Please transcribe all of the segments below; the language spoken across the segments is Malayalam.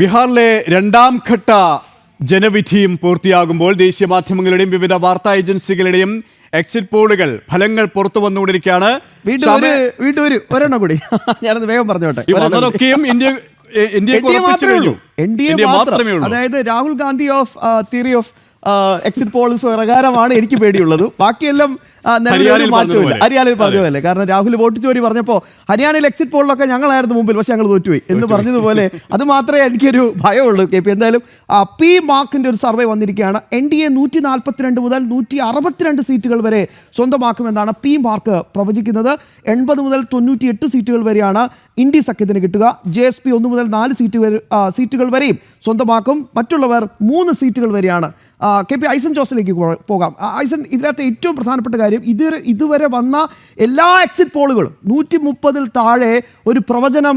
ബീഹാറിലെ രണ്ടാം ഘട്ട ജനവിധിയും പൂർത്തിയാകുമ്പോൾ ദേശീയ മാധ്യമങ്ങളുടെയും വിവിധ വാർത്താ ഏജൻസികളുടെയും എക്സിറ്റ് പോളുകൾ ഫലങ്ങൾ പുറത്തു വന്നുകൊണ്ടിരിക്കുകയാണ്. ഒരെണ്ണം കൂടി ഞാനത് വേഗം പറഞ്ഞോട്ടെ. അതായത് Rahul Gandhi of theory of exit polls പ്രകാരമാണ് എനിക്ക് പേടിയുള്ളത്. ബാക്കിയെല്ലാം മാറ്റമില്ല. ഹരിയാനയിൽ പറഞ്ഞതല്ലേ, കാരണം രാഹുൽ വോട്ട് ചോരി പറഞ്ഞപ്പോൾ ഹരിയാനയിൽ എക്സിറ്റ് പോളിലൊക്കെ ഞങ്ങളായിരുന്നു മുമ്പിൽ, പക്ഷെ ഞങ്ങൾ തോറ്റുപോയി എന്ന് പറഞ്ഞതുപോലെ അത് മാത്രമേ എനിക്കൊരു ഭയമുള്ളൂ. KP എന്തായാലും പി മാർക്കിന്റെ ഒരു സർവേ വന്നിരിക്കുകയാണ്. NDA 142 മുതൽ 162 സീറ്റുകൾ വരെ സ്വന്തമാക്കുമെന്നാണ് പി മാർക്ക് പ്രവചിക്കുന്നത്. 80 മുതൽ 98 സീറ്റുകൾ വരെയാണ് ഇന്ത്യ സഖ്യത്തിന് കിട്ടുക. JSP 1 മുതൽ 4 സീറ്റുകൾ വരെയും സ്വന്തമാക്കും. മറ്റുള്ളവർ 3 സീറ്റുകൾ വരെയാണ്. KP ഐസൻ ജോസിലേക്ക് പോകാം. ഐസൻ, ഇതിനകത്ത് ഏറ്റവും പ്രധാനപ്പെട്ട കാര്യം ഇതുവരെ വന്ന എല്ലാ എക്സിറ്റ് പോളുകളും 130-ൽ താഴെ ഒരു പ്രവചനം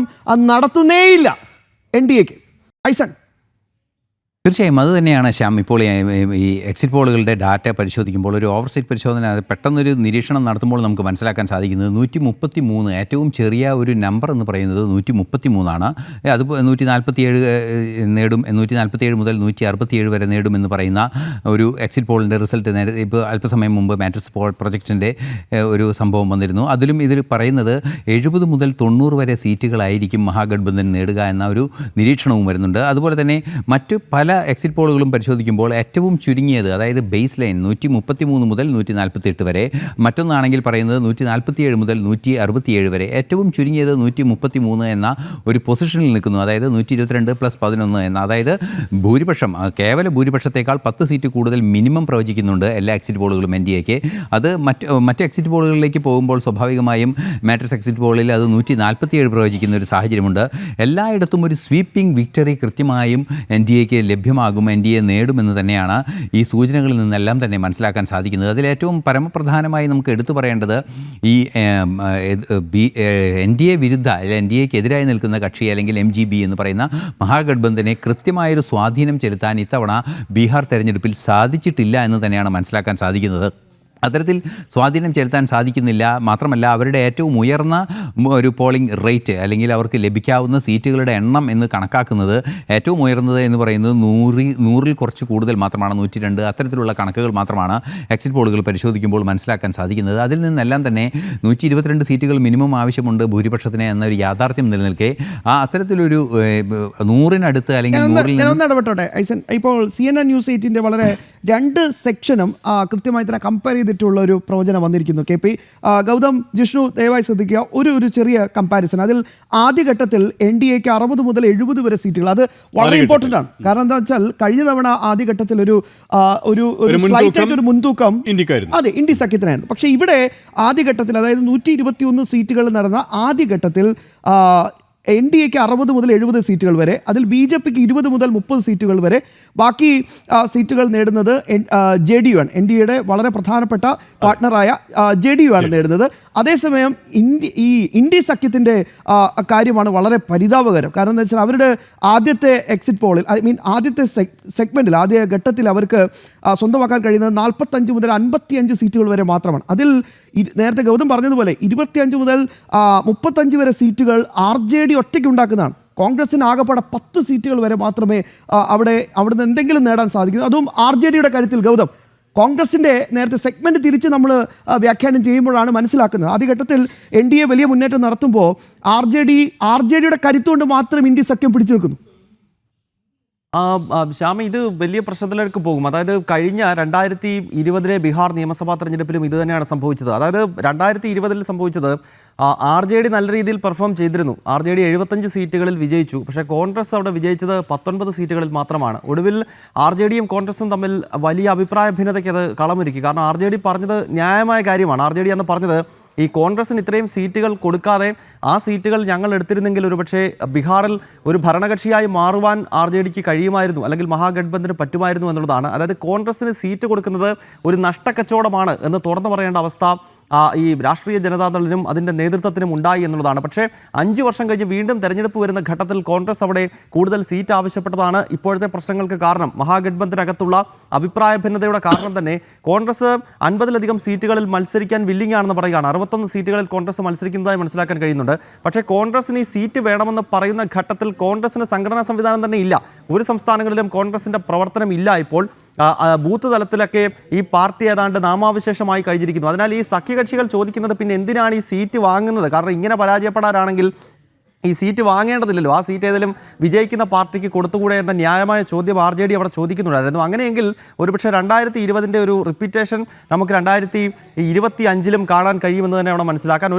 നടത്തുന്നേയില്ല NDAക്ക്. ഐസൻ, തീർച്ചയായും അത് തന്നെയാണ് ശ്യാം. ഇപ്പോൾ ഈ എക്സിറ്റ് പോളുകളുടെ ഡാറ്റ പരിശോധിക്കുമ്പോൾ ഒരു ഓവർസൈറ്റ് പരിശോധന പെട്ടെന്നൊരു നിരീക്ഷണം നടത്തുമ്പോൾ നമുക്ക് മനസ്സിലാക്കാൻ സാധിക്കുന്നത് 133 ഏറ്റവും ചെറിയ ഒരു നമ്പർ എന്ന് പറയുന്നത് 133 അത് 147 നേടും, 147 മുതൽ 167 വരെ നേടുമെന്ന് പറയുന്ന ഒരു എക്സിറ്റ് പോളിൻ്റെ റിസൾട്ട് ഇപ്പോൾ അല്പസമയം മുമ്പ് മാട്രിക്സ് പ്രൊജക്റ്റിൻ്റെ ഒരു സംഭവം വന്നിരുന്നു. ഇതിൽ പറയുന്നത് 70 മുതൽ 90 വരെ സീറ്റുകളായിരിക്കും മഹാഗഠബന്ധൻ നേടുക എന്ന ഒരു നിരീക്ഷണവും വരുന്നുണ്ട്. അതുപോലെ തന്നെ മറ്റ് പല എക്സിറ്റ് പോളുകളും പരിശോധിക്കുമ്പോൾ ഏറ്റവും ചുരുങ്ങിയത്, അതായത് ബേസ് ലൈൻ 133 മുതൽ 148 വരെ, മറ്റൊന്നാണെങ്കിൽ പറയുന്നത് 147 മുതൽ 167 വരെ, ഏറ്റവും ചുരുങ്ങിയത് 133 എന്ന ഒരു പൊസിഷനിൽ നിൽക്കുന്നു. അതായത് 122 + 11 എന്ന, അതായത് ഭൂരിപക്ഷം, കേവല ഭൂരിപക്ഷത്തേക്കാൾ 10 സീറ്റ് കൂടുതൽ മിനിമം പ്രവചിക്കുന്നുണ്ട് എല്ലാ എക്സിറ്റ് പോളുകളും NDAക്ക്. അത് മറ്റ് എക്സിറ്റ് പോളുകളിലേക്ക് പോകുമ്പോൾ സ്വാഭാവികമായും മാട്രിക്സ് എക്സിറ്റ് പോളിൽ അത് 147 പ്രവചിക്കുന്ന ഒരു സാഹചര്യമുണ്ട്. എല്ലായിടത്തും ഒരു സ്വീപ്പിംഗ് വിക്ടറി കൃത്യമായും NDAക്ക് ലഭ്യമാകും, NDA നേടുമെന്ന് തന്നെയാണ് ഈ സൂചനകളിൽ നിന്നെല്ലാം തന്നെ മനസ്സിലാക്കാൻ സാധിക്കുന്നത്. അതിലേറ്റവും പരമപ്രധാനമായി നമുക്ക് എടുത്തു പറയേണ്ടത് ഈ NDA വിരുദ്ധ, NDAക്ക് എതിരായി നിൽക്കുന്ന കക്ഷി അല്ലെങ്കിൽ MGB എന്ന് പറയുന്ന മഹാഗഠബന്ധനെ കൃത്യമായൊരു സ്വാധീനം ചെലുത്താൻ ഇത്തവണ ബീഹാർ തെരഞ്ഞെടുപ്പിൽ സാധിച്ചിട്ടില്ല എന്ന് തന്നെയാണ് മനസ്സിലാക്കാൻ സാധിക്കുന്നത്. അത്തരത്തിൽ സ്വാധീനം ചെലുത്താൻ സാധിക്കുന്നില്ല. മാത്രമല്ല, അവരുടെ ഏറ്റവും ഉയർന്ന ഒരു പോളിംഗ് റേറ്റ് അല്ലെങ്കിൽ അവർക്ക് ലഭിക്കാവുന്ന സീറ്റുകളുടെ എണ്ണം എന്ന് കണക്കാക്കുന്നത് ഏറ്റവും ഉയർന്നത് എന്ന് പറയുന്നത് 100-ൽ കുറച്ച് കൂടുതൽ മാത്രമാണ്, 102. അത്തരത്തിലുള്ള കണക്കുകൾ മാത്രമാണ് എക്സിറ്റ് പോളുകൾ പരിശോധിക്കുമ്പോൾ മനസ്സിലാക്കാൻ സാധിക്കുന്നത്. അതിൽ നിന്നെല്ലാം തന്നെ 122 സീറ്റുകൾ മിനിമം ആവശ്യമുണ്ട് ഭൂരിപക്ഷത്തിന് എന്നൊരു യാഥാർത്ഥ്യം നിലനിൽക്കെ അത്തരത്തിലൊരു 100-നടുത്ത് അല്ലെങ്കിൽ 100-ൽ ഇപ്പോൾ CNN News 8-ന്റെ വളരെ 2 സെക്ഷനും കൃത്യമായി തന്നെ കമ്പയർ ചെയ്തിട്ടുള്ള ഒരു പ്രവചനം വന്നിരിക്കുന്നു. KP, ഗൗതം, ജിഷ്ണു ദയവായി ശ്രദ്ധിക്കുക. ഒരു ചെറിയ കമ്പാരിസൺ. അതിൽ ആദ്യഘട്ടത്തിൽ NDAക്ക് 60 മുതൽ 70 വരെ സീറ്റുകൾ, അത് വളരെ ഇമ്പോർട്ടൻ്റ് ആണ്. കാരണം എന്താ വെച്ചാൽ കഴിഞ്ഞ തവണ ആദ്യഘട്ടത്തിൽ ഒരു സ്ലൈറ്റ് ആയിട്ട് ഒരു മുൻതൂക്കം അതെ ഇന്ത്യ സഖ്യത്തിനായിരുന്നു. പക്ഷേ ഇവിടെ ആദ്യഘട്ടത്തിൽ, അതായത് 121 സീറ്റുകൾ നടന്ന ആദ്യഘട്ടത്തിൽ NDAക്ക് 60 മുതൽ 70 സീറ്റുകൾ വരെ, അതിൽ BJPക്ക് 20 മുതൽ 30 സീറ്റുകൾ വരെ, ബാക്കി സീറ്റുകൾ നേടുന്നത് JDU ആണ്. NDAയുടെ വളരെ പ്രധാനപ്പെട്ട പാർട്ട്ണറായ JDU ആണ് നേടുന്നത്. അതേസമയം ഇന്ത്യ സഖ്യത്തിൻ്റെ കാര്യമാണ് വളരെ പരിതാപകരം. കാരണം എന്താ വെച്ചാൽ അവരുടെ ആദ്യത്തെ എക്സിറ്റ് പോളിൽ, ആദ്യത്തെ സെഗ്മെൻറ്റിൽ, ആദ്യ ഘട്ടത്തിൽ അവർക്ക് സ്വന്തമാക്കാൻ കഴിയുന്നത് 45 മുതൽ 55 സീറ്റുകൾ വരെ മാത്രമാണ്. അതിൽ നേരത്തെ ഗൗതം പറഞ്ഞതുപോലെ 25 മുതൽ 35 വരെ സീറ്റുകൾ RJD ഒറ്റയ്ക്ക് ഉണ്ടാക്കുന്നതാണ്. കോൺഗ്രസിന് ആകെപ്പാടെ 10 സീറ്റുകൾ വരെ മാത്രമേ അവിടുന്ന് എന്തെങ്കിലും നേടാൻ സാധിക്കുന്നു. അതും RJDയുടെ കാര്യത്തിൽ ഗൗതം, കോൺഗ്രസിൻ്റെ നേരത്തെ സെഗ്മെൻറ്റ് തിരിച്ച് നമ്മൾ വ്യാഖ്യാനം ചെയ്യുമ്പോഴാണ് മനസ്സിലാക്കുന്നത്. ആദ്യഘട്ടത്തിൽ NDA വലിയ മുന്നേറ്റം നടത്തുമ്പോൾ RJDയുടെ കരുത്തുകൊണ്ട് മാത്രം ഇന്ത്യ സഖ്യം പിടിച്ചു വെക്കുന്നു. ശ്യാമ, ഇത് വലിയ പ്രശ്നത്തിലേക്ക് പോകും. അതായത് കഴിഞ്ഞ 2020 ബീഹാർ നിയമസഭാ തെരഞ്ഞെടുപ്പിലും ഇത് തന്നെയാണ് സംഭവിച്ചത്. അതായത് 2020 സംഭവിച്ചത് RJD നല്ല രീതിയിൽ പെർഫോം ചെയ്തിരുന്നു. RJD 75 സീറ്റുകളിൽ വിജയിച്ചു. പക്ഷേ കോൺഗ്രസ് അവിടെ വിജയിച്ചത് 19 സീറ്റുകളിൽ മാത്രമാണ്. ഒടുവിൽ RJDയും കോൺഗ്രസും തമ്മിൽ വലിയ അഭിപ്രായ ഭിന്നതയ്ക്ക് അത് കളമൊരുക്കി. കാരണം RJD പറഞ്ഞത് ന്യായമായ കാര്യമാണ്. RJD എന്ന് പറഞ്ഞത് ഈ കോൺഗ്രസിന് ഇത്രയും സീറ്റുകൾ കൊടുക്കാതെ ആ സീറ്റുകൾ ഞങ്ങൾ എടുത്തിരുന്നെങ്കിൽ ഒരുപക്ഷെ ബീഹാറിൽ ഒരു ഭരണകക്ഷിയായി മാറുവാൻ RJDക്ക് കഴിയുമായിരുന്നു, അല്ലെങ്കിൽ മഹാഗഠബന്ധന് പറ്റുമായിരുന്നു എന്നുള്ളതാണ്. അതായത് കോൺഗ്രസിന് സീറ്റ് കൊടുക്കുന്നത് ഒരു നഷ്ടക്കച്ചവടമാണ് എന്ന് തുറന്നു പറയേണ്ട അവസ്ഥ ഈ രാഷ്ട്രീയ ജനതാദളിനും അതിൻ്റെ നേതൃത്വത്തിനും ഉണ്ടായി എന്നുള്ളതാണ്. പക്ഷേ 5 വർഷം കഴിഞ്ഞ് വീണ്ടും തെരഞ്ഞെടുപ്പ് വരുന്ന ഘട്ടത്തിൽ കോൺഗ്രസ് അവിടെ കൂടുതൽ സീറ്റ് ആവശ്യപ്പെട്ടതാണ് ഇപ്പോഴത്തെ പ്രശ്നങ്ങൾക്ക് കാരണം. മഹാഗഠബന്ധനകത്തുള്ള അഭിപ്രായ ഭിന്നതയുടെ കാരണം തന്നെ കോൺഗ്രസ് 50-ലധികം സീറ്റുകളിൽ മത്സരിക്കാൻ വില്ലിംഗ് ആണെന്ന് പറയുകയാണ്. 61 സീറ്റുകളിൽ കോൺഗ്രസ് മത്സരിക്കുന്നതായി മനസ്സിലാക്കാൻ കഴിയുന്നുണ്ട്. പക്ഷേ കോൺഗ്രസിന് ഈ സീറ്റ് വേണമെന്ന് പറയുന്ന ഘട്ടത്തിൽ കോൺഗ്രസിന് സംഘടനാ സംവിധാനം തന്നെ ഇല്ല. ഒരു സംസ്ഥാനങ്ങളിലും കോൺഗ്രസിൻ്റെ പ്രവർത്തനം ഇല്ല. ഇപ്പോൾ ബൂത്ത് തലത്തിലൊക്കെ ഈ പാർട്ടി ഏതാണ്ട് നാമാവിശേഷമായി കഴിഞ്ഞിരിക്കുന്നു. അതിനാൽ ഈ സഖ്യകക്ഷികൾ ചോദിക്കുന്നത് പിന്നെ എന്തിനാണ് ഈ സീറ്റ് വാങ്ങുന്നത്? കാരണം ഇങ്ങനെ പരാജയപ്പെടാനാണെങ്കിൽ ഈ സീറ്റ് വാങ്ങേണ്ടതില്ലല്ലോ, ആ സീറ്റ് ഏതെങ്കിലും വിജയിക്കുന്ന പാർട്ടിക്ക് കൊടുത്തുകൂടെ എന്ന ന്യായമായ ചോദ്യം RJD അവിടെ ചോദിക്കുന്നുണ്ടായിരുന്നു. അങ്ങനെയെങ്കിൽ ഒരുപക്ഷെ 2020 ഒരു റിപ്പീറ്റേഷൻ നമുക്ക് 2025 കാണാൻ കഴിയുമെന്ന് തന്നെ അവിടെ മനസ്സിലാക്കാൻ.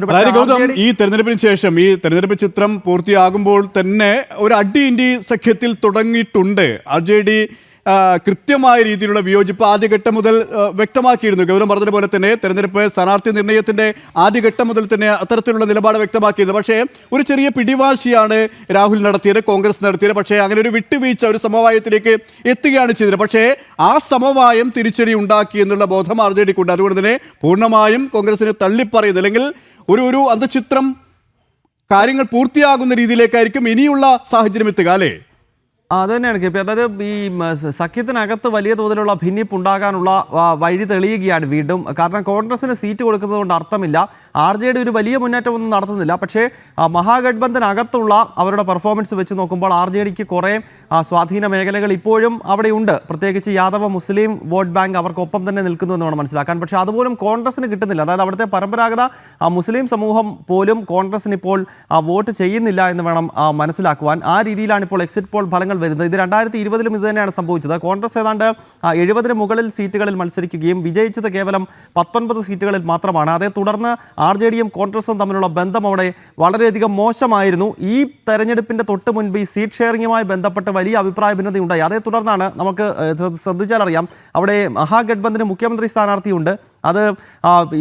ഈ തെരഞ്ഞെടുപ്പിന് ശേഷം ഈ തെരഞ്ഞെടുപ്പ് ചിത്രം പൂർത്തിയാകുമ്പോൾ തന്നെ ഒരു അടി ഇന്ത്യ സഖ്യത്തിൽ തുടങ്ങിയിട്ടുണ്ട്. RJD കൃത്യമായ രീതിയിലുള്ള വിയോജിപ്പ് ആദ്യഘട്ടം മുതൽ വ്യക്തമാക്കിയിരുന്നു. ഗൗരവം പറഞ്ഞതുപോലെ തന്നെ തെരഞ്ഞെടുപ്പ് സ്ഥാനാർത്ഥി നിർണയത്തിന്റെ ആദ്യഘട്ടം മുതൽ തന്നെ അത്തരത്തിലുള്ള നിലപാട് വ്യക്തമാക്കിയിരുന്നു. പക്ഷേ ഒരു ചെറിയ പിടിവാശിയാണ് രാഹുൽ നടത്തിയത്, കോൺഗ്രസ് നടത്തിയത്. പക്ഷേ അങ്ങനെ ഒരു വിട്ടുവീഴ്ച, ഒരു സമവായത്തിലേക്ക് എത്തുകയാണ് ചെയ്തത്. പക്ഷേ ആ സമവായം തിരിച്ചടി ഉണ്ടാക്കി എന്നുള്ള ബോധം RJDക്കുണ്ട്. അതുകൊണ്ട് തന്നെ പൂർണ്ണമായും കോൺഗ്രസിനെ തള്ളിപ്പറയുന്നത് അല്ലെങ്കിൽ ഒരു അന്തചിത്രം കാര്യങ്ങൾ പൂർത്തിയാകുന്ന രീതിയിലേക്കായിരിക്കും ഇനിയുള്ള സാഹചര്യം എത്തുക അല്ലേ? അത് തന്നെയാണ് KP. അതായത് ഈ സഖ്യത്തിനകത്ത് വലിയ തോതിലുള്ള ഭിന്നിപ്പ് ഉണ്ടാകാനുള്ള വഴി തെളിയുകയാണ് വീണ്ടും. കാരണം കോൺഗ്രസിന് സീറ്റ് കൊടുക്കുന്നത് കൊണ്ട് അർത്ഥമില്ല. RJD ഒരു വലിയ മുന്നേറ്റമൊന്നും നടത്തുന്നില്ല. പക്ഷേ മഹാഗഠബന്ധനകത്തുള്ള അവരുടെ പെർഫോമൻസ് വെച്ച് നോക്കുമ്പോൾ RJDക്ക് കുറേ സ്വാധീന മേഖലകൾ ഇപ്പോഴും അവിടെയുണ്ട്. പ്രത്യേകിച്ച് യാദവ മുസ്ലിം വോട്ട് ബാങ്ക് അവർക്കൊപ്പം തന്നെ നിൽക്കുന്നു എന്ന് വേണം മനസ്സിലാക്കാൻ. പക്ഷേ അതുപോലും കോൺഗ്രസിന് കിട്ടുന്നില്ല. അതായത് അവിടുത്തെ പരമ്പരാഗത മുസ്ലിം സമൂഹം പോലും കോൺഗ്രസിന് ഇപ്പോൾ വോട്ട് ചെയ്യുന്നില്ല എന്ന് വേണം മനസ്സിലാക്കുവാൻ. ആ രീതിയിലാണ് ഇപ്പോൾ എക്സിറ്റ് പോൾ ഫലങ്ങൾ വരുന്നത്. ഇത് 2020 ഇത് തന്നെയാണ് സംഭവിച്ചത്. കോൺഗ്രസ് ഏതാണ്ട് 70 മുകളിൽ സീറ്റുകളിൽ മത്സരിക്കുകയും വിജയിച്ചത് കേവലം 19 സീറ്റുകളിൽ മാത്രമാണ്. അതേ തുടർന്ന് RJDയും കോൺഗ്രസും തമ്മിലുള്ള ബന്ധം അവിടെ വളരെയധികം മോശമായിരുന്നു. ഈ തെരഞ്ഞെടുപ്പിന്റെ തൊട്ട് മുൻപ് ഈ സീറ്റ് ഷെയറിങ്ങുമായി ബന്ധപ്പെട്ട് വലിയ അഭിപ്രായ ഭിന്നതയുണ്ടായി. അതേ തുടർന്നാണ് നമുക്ക് ശ്രദ്ധിച്ചാൽ അറിയാം അവിടെ മഹാഗഠബന്ധന് മുഖ്യമന്ത്രി സ്ഥാനാർത്ഥിയുണ്ട്. അത്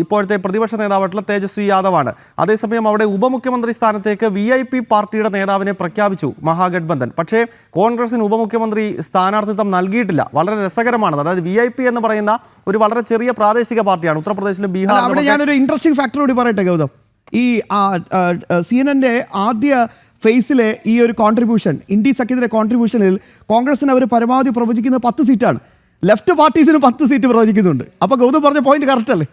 ഇപ്പോഴത്തെ പ്രതിപക്ഷ നേതാവായിട്ടുള്ള തേജസ്വി യാദവാണ്. അതേസമയം അവിടെ ഉപമുഖ്യമന്ത്രി സ്ഥാനത്തേക്ക് VIP പാർട്ടിയുടെ നേതാവിനെ പ്രഖ്യാപിച്ചു മഹാഗഠബന്ധൻ. പക്ഷേ കോൺഗ്രസിന് ഉപമുഖ്യമന്ത്രി സ്ഥാനാർത്ഥിത്വം നൽകിയിട്ടില്ല. വളരെ രസകരമാണ്. അതായത് VIP എന്ന് പറയുന്ന ഒരു വളരെ ചെറിയ പ്രാദേശിക പാർട്ടിയാണ്. ഉത്തർപ്രദേശിലും ബീഹാറിലും. അവിടെ ഞാനൊരു ഇൻട്രസ്റ്റിംഗ് ഫാക്ടർ കൂടി പറയട്ടെ ഗൗതം. ഈ CNN ആദ്യ ഫേസിലെ ഈ ഒരു കോൺട്രിബ്യൂഷൻ, ഇന്ത്യ സഖ്യത്തിലെ കോൺട്രിബ്യൂഷനിൽ കോൺഗ്രസിന് അവർ പരമാവധി പ്രവചിക്കുന്നത് 10 സീറ്റാണ്. ലെഫ്റ്റ് പാർട്ടീസിന് 10 സീറ്റ് പ്രവചിക്കുന്നുണ്ട്. അപ്പോൾ ഗൗതം പറഞ്ഞ പോയിന്റ് കറക്റ്റ് അല്ലേ?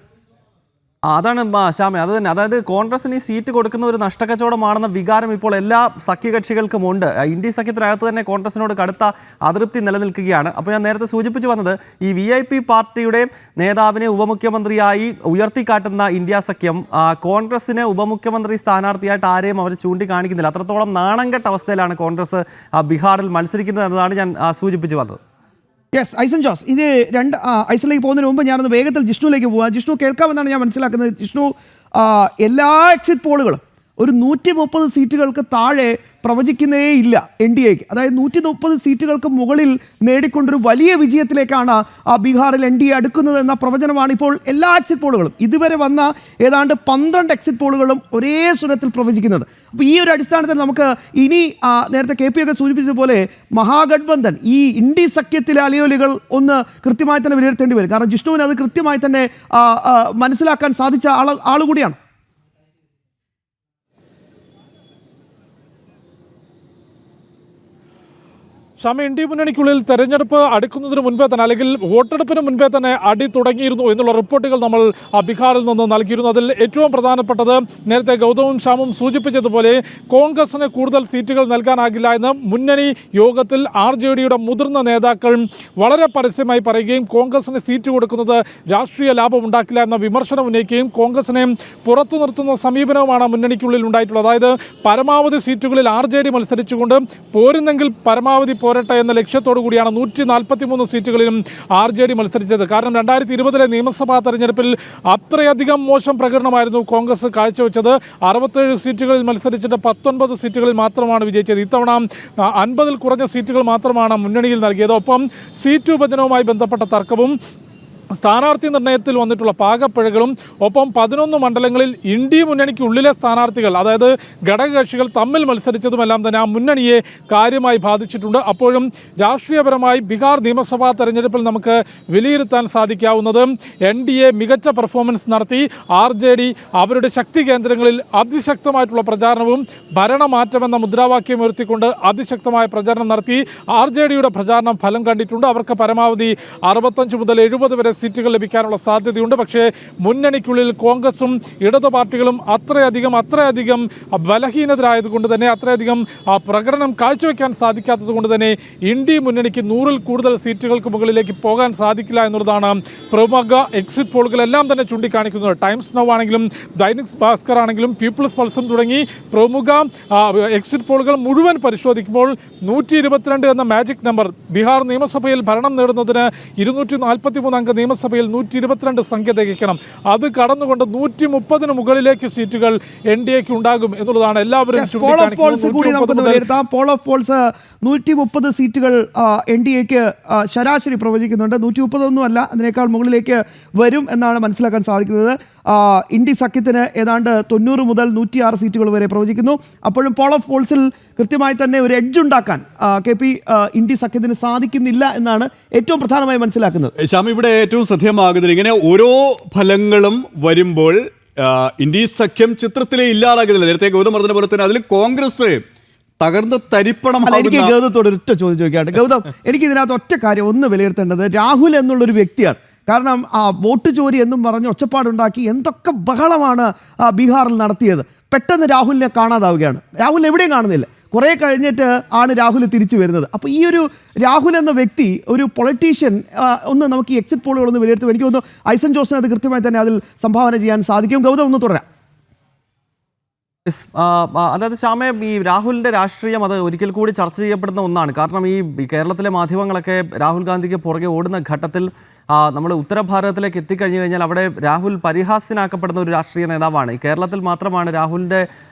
അതാണ് ശ്യാമേ, അത് തന്നെ. അതായത് കോൺഗ്രസിന് ഈ സീറ്റ് കൊടുക്കുന്ന ഒരു നഷ്ടക്കച്ചവടമാണെന്ന വികാരം ഇപ്പോൾ എല്ലാ സഖ്യകക്ഷികൾക്കും ഉണ്ട്. ഇന്ത്യ സഖ്യത്തിനകത്ത് തന്നെ കോൺഗ്രസിനോട് കടുത്ത അതൃപ്തി നിലനിൽക്കുകയാണ്. അപ്പോൾ ഞാൻ നേരത്തെ സൂചിപ്പിച്ചു വന്നത് ഈ VIP പാർട്ടിയുടെ നേതാവിനെ ഉപമുഖ്യമന്ത്രിയായി ഉയർത്തിക്കാട്ടുന്ന ഇന്ത്യ സഖ്യം കോൺഗ്രസിന് ഉപമുഖ്യമന്ത്രി സ്ഥാനാർത്ഥിയായിട്ട് ആരെയും അവർ ചൂണ്ടിക്കാണിക്കുന്നില്ല. അത്രത്തോളം നാണംകെട്ട അവസ്ഥയിലാണ് കോൺഗ്രസ് ബീഹാറിൽ മത്സരിക്കുന്നത് എന്നതാണ് ഞാൻ സൂചിപ്പിച്ചു വന്നത്. യെസ്, ഐസൻ ജോസ്, ഇത് ഐസനിലേക്ക് പോകുന്നതിന് മുമ്പ് ഞാനൊന്ന് വേഗത്തിൽ ജിഷ്ണുവിലേക്ക് പോകാം. ജിഷ്ണു കേൾക്കാമെന്നാണ് ഞാൻ മനസ്സിലാക്കുന്നത്. ജിഷ്ണു, എല്ലാ എക്സിറ്റ് പോളുകളും ഒരു 130 സീറ്റുകൾക്ക് താഴെ പ്രവചിക്കുന്നേ ഇല്ല NDAക്ക്. അതായത് 130 സീറ്റുകൾക്ക് മുകളിൽ നേടിക്കൊണ്ടൊരു വലിയ വിജയത്തിലേക്കാണ് ബീഹാറിൽ NDA അടുക്കുന്നത് എന്ന പ്രവചനമാണ് ഇപ്പോൾ എല്ലാ എക്സിറ്റ് പോളുകളും, ഇതുവരെ വന്ന ഏതാണ്ട് 12 എക്സിറ്റ് പോളുകളും ഒരേ സ്വരത്തിൽ പ്രവചിക്കുന്നത്. അപ്പോൾ ഈ ഒരു അടിസ്ഥാനത്തിൽ നമുക്ക് ഇനി നേരത്തെ KP ഒക്കെ സൂചിപ്പിച്ചതുപോലെ മഹാഗഠബന്ധൻ ഈ ഇന്ത്യ സഖ്യത്തിലെ അലയൊലികൾ ഒന്ന് കൃത്യമായി തന്നെ വിലയിരുത്തേണ്ടി വരും. കാരണം ജിഷ്ണുവിന് അത് കൃത്യമായി തന്നെ മനസ്സിലാക്കാൻ സാധിച്ച ആളുകൂടിയാണ്. ഇന്ത്യ മുന്നണിക്കുള്ളിൽ തെരഞ്ഞെടുപ്പ് അടുക്കുന്നതിന് മുൻപേ തന്നെ അല്ലെങ്കിൽ വോട്ടെടുപ്പിന് മുൻപേ തന്നെ അടി തുടങ്ങിയിരുന്നു എന്നുള്ള റിപ്പോർട്ടുകൾ നമ്മൾ ബീഹാറിൽ നിന്ന് നൽകിയിരുന്നു. അതിൽ ഏറ്റവും പ്രധാനപ്പെട്ടത് നേരത്തെ ഗൗതമും ശ്യാമും സൂചിപ്പിച്ചതുപോലെ കോൺഗ്രസിന് കൂടുതൽ സീറ്റുകൾ നൽകാനാകില്ല എന്ന് മുന്നണി യോഗത്തിൽ RJDയുടെ മുതിർന്ന നേതാക്കൾ വളരെ പരസ്യമായി പറയുകയും കോൺഗ്രസിന് സീറ്റ് കൊടുക്കുന്നത് രാഷ്ട്രീയ ലാഭം ഉണ്ടാക്കില്ല എന്ന വിമർശനം ഉന്നയിക്കുകയും കോൺഗ്രസിനെ പുറത്തു നിർത്തുന്ന സമീപനവുമാണ് മുന്നണിക്കുള്ളിൽ ഉണ്ടായിട്ടുള്ളത്. അതായത് പരമാവധി സീറ്റുകളിൽ RJD മത്സരിച്ചുകൊണ്ട് പോരുന്നെങ്കിൽ പരമാവധി പോരട്ടെ എന്ന ലക്ഷ്യത്തോടു കൂടിയാണ് 143 സീറ്റുകളിലും RJD മത്സരിച്ചത്. കാരണം 2020 നിയമസഭാ തെരഞ്ഞെടുപ്പിൽ അത്രയധികം മോശം പ്രകടനമായിരുന്നു കോൺഗ്രസ് കാഴ്ചവെച്ചത്. 67 സീറ്റുകളിൽ മത്സരിച്ചിട്ട് 19 സീറ്റുകളിൽ മാത്രമാണ് വിജയിച്ചത്. ഇത്തവണ 50-ൽ കുറഞ്ഞ സീറ്റുകൾ മാത്രമാണ് മുന്നണിയിൽ നൽകിയത്. ഒപ്പം സീറ്റ് വിഭജനവുമായി ബന്ധപ്പെട്ട തർക്കവും സ്ഥാനാർത്ഥി നിർണയത്തിൽ വന്നിട്ടുള്ള പാകപ്പിഴകളും ഒപ്പം 11 മണ്ഡലങ്ങളിൽ ഇന്ത്യ മുന്നണിക്കുള്ളിലെ സ്ഥാനാർത്ഥികൾ, അതായത് ഘടകകക്ഷികൾ തമ്മിൽ മത്സരിച്ചതുമെല്ലാം തന്നെ ആ മുന്നണിയെ കാര്യമായി ബാധിച്ചിട്ടുണ്ട്. അപ്പോഴും രാഷ്ട്രീയപരമായി ബീഹാർ നിയമസഭാ തെരഞ്ഞെടുപ്പിൽ നമുക്ക് വിലയിരുത്താൻ സാധിക്കാവുന്നത് NDA മികച്ച പെർഫോമൻസ് നടത്തി. RJD അവരുടെ ശക്തി കേന്ദ്രങ്ങളിൽ അതിശക്തമായിട്ടുള്ള പ്രചാരണവും ഭരണമാറ്റമെന്ന മുദ്രാവാക്യം ഉയർത്തിക്കൊണ്ട് അതിശക്തമായ പ്രചാരണം നടത്തി. RJDയുടെ പ്രചാരണം ഫലം കണ്ടിട്ടുണ്ട്. അവർക്ക് പരമാവധി 65 മുതൽ 70 വരെ സീറ്റുകൾ ലഭിക്കാനുള്ള സാധ്യതയുണ്ട്. പക്ഷേ മുന്നണിക്കുള്ളിൽ കോൺഗ്രസും ഇടതു പാർട്ടികളും അത്രയധികം ബലഹീനതരായതുകൊണ്ട് തന്നെ, അത്രയധികം പ്രകടനം കാഴ്ചവെക്കാൻ സാധിക്കാത്തത് കൊണ്ട് തന്നെ ഇന്ത്യ മുന്നണിക്ക് 100-ൽ കൂടുതൽ സീറ്റുകൾക്ക് മുകളിലേക്ക് പോകാൻ സാധിക്കില്ല എന്നുള്ളതാണ് പ്രമുഖ എക്സിറ്റ് പോളുകളെല്ലാം തന്നെ ചൂണ്ടിക്കാണിക്കുന്നത്. ടൈംസ് നൗ ആണെങ്കിലും ദൈനിക് ഭാസ്കർ ആണെങ്കിലും പീപ്പിൾസ് പൾസും തുടങ്ങി പ്രമുഖ എക്സിറ്റ് പോളുകൾ മുഴുവൻ പരിശോധിക്കുമ്പോൾ 122 എന്ന മാജിക് നമ്പർ, ബീഹാർ നിയമസഭയിൽ ഭരണം നേടുന്നതിന് 243 അംഗ നിയമസഭയിൽ 122 സംഖ്യ തികയ്ക്കണം. അത് കടന്നുകൊണ്ട് 130-ന് മുകളിലേക്ക് സീറ്റുകൾ NDAക്ക് ഉണ്ടാകും എന്നുള്ളതാണ് എല്ലാവരും കൂടി നമുക്ക് വിലയിരുത്താം. പോൾ ഓഫ് പോൾസ് 130 സീറ്റുകൾ NDAക്ക് ശരാശരി പ്രവചിക്കുന്നുണ്ട്. 130 അല്ല, അതിനേക്കാൾ മുകളിലേക്ക് വരും എന്നാണ് മനസ്സിലാക്കാൻ സാധിക്കുന്നത്. ഇന്ത്യ സഖ്യത്തിന് ഏതാണ്ട് 90 മുതൽ 106 സീറ്റുകൾ വരെ പ്രവചിക്കുന്നു. അപ്പോഴും പോൾ ഓഫ് പോൾസിൽ കൃത്യമായി തന്നെ ഒരു എഡ്ജ് ഉണ്ടാക്കാൻ KP ഇന്ത്യ സഖ്യത്തിന് സാധിക്കുന്നില്ല എന്നാണ് ഏറ്റവും പ്രധാനമായി മനസ്സിലാക്കുന്നത്. ശ്യാം, ഇവിടെ ഏറ്റവും ശ്രദ്ധേയമാകുന്നത് ഇങ്ങനെ ഓരോ ഫലങ്ങളും വരുമ്പോൾ ഇന്ത്യ സഖ്യം ചിത്രത്തിലേ ഇല്ലാതാകുന്നില്ല. നേരത്തെ ഗൗതം പറഞ്ഞ പോലെ തന്നെ അതിൽ കോൺഗ്രസ് തകർന്ന് തരിപ്പണം. എനിക്ക് ഗൗതത്തോട് ഒറ്റ ചോദ്യം ചോദിക്കാണ്ട്. ഗൗതം, എനിക്ക് ഇതിനകത്ത് ഒറ്റ കാര്യം ഒന്ന് വിലയിരുത്തേണ്ടത്, രാഹുൽ എന്നുള്ളൊരു വ്യക്തിയാണ്. കാരണം വോട്ട് ചോരി എന്നും പറഞ്ഞ് ഒച്ചപ്പാടുണ്ടാക്കി എന്തൊക്കെ ബഹളമാണ് ബീഹാറിൽ നടത്തിയത്. പെട്ടെന്ന് രാഹുലിനെ കാണാതാവുകയാണ്. രാഹുൽ എവിടെയും കാണുന്നില്ല. കുറേ കഴിഞ്ഞിട്ട് ആണ് രാഹുൽ തിരിച്ചു വരുന്നത്. അപ്പോൾ ഈ ഒരു രാഹുൽ എന്ന വ്യക്തി, ഒരു പൊളിറ്റീഷ്യൻ, ഒന്ന് നമുക്ക് ഈ എക്സിറ്റ് പോളുകളൊന്ന് വിലയിരുത്തും. എനിക്ക് തോന്നുന്നു ഐസൻ ജോസിന് അത് കൃത്യമായി തന്നെ അതിൽ സംഭാവന ചെയ്യാൻ സാധിക്കും. ഗൗതം, ഒന്ന് തുടരാം. അതായത് ശ്യാമേ, ഈ രാഹുലിൻ്റെ രാഷ്ട്രീയം അത് ഒരിക്കൽ കൂടി ചർച്ച ചെയ്യപ്പെടുന്ന ഒന്നാണ്. കാരണം ഈ കേരളത്തിലെ മാധ്യമങ്ങളൊക്കെ രാഹുൽ ഗാന്ധിക്ക് പുറകെ ഓടുന്ന ഘട്ടത്തിൽ നമ്മൾ ഉത്തര ഭാരതത്തിലേക്ക് എത്തിക്കഴിഞ്ഞു കഴിഞ്ഞാൽ അവിടെ രാഹുൽ പരിഹാസ്യനാക്കപ്പെടുന്ന ഒരു രാഷ്ട്രീയ നേതാവാണ്. ഈ കേരളത്തിൽ മാത്രമാണ് രാഹുലിൻ്റെ